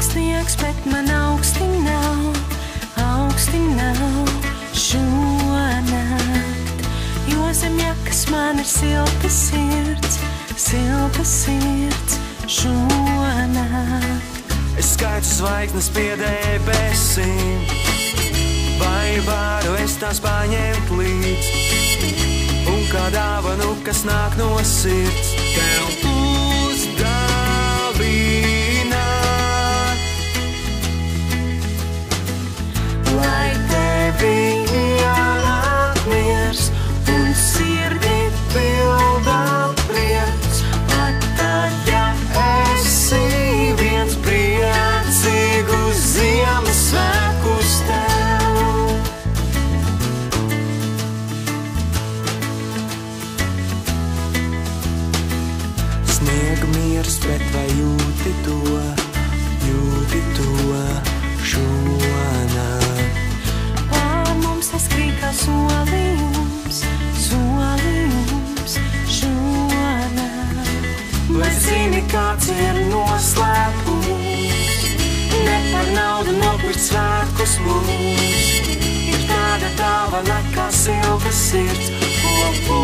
sniegs, bet man augsti nav šonakt. Jo zem jakas man ir silta sirds šonakt. Es skaitu zvaigznes pie debesīm, vai varu es tās paņemt līdz, un kā dāvanu, kas nāk no sirds, tev uzdāvināt. Lai tevi ienāk miers un sirdi pildā prieks, pat tad, ja esi viens priecīgus Ziemassvētkus tev. Sniega miers, bet vai jūti to šonakt? Pār mums tas krīt kā solījums šonakt. Vai zini, kāds ir noslēpums? Ne par naudu nopirkt svētkus mums. Ir tāda dāvana kā silta sirds, ko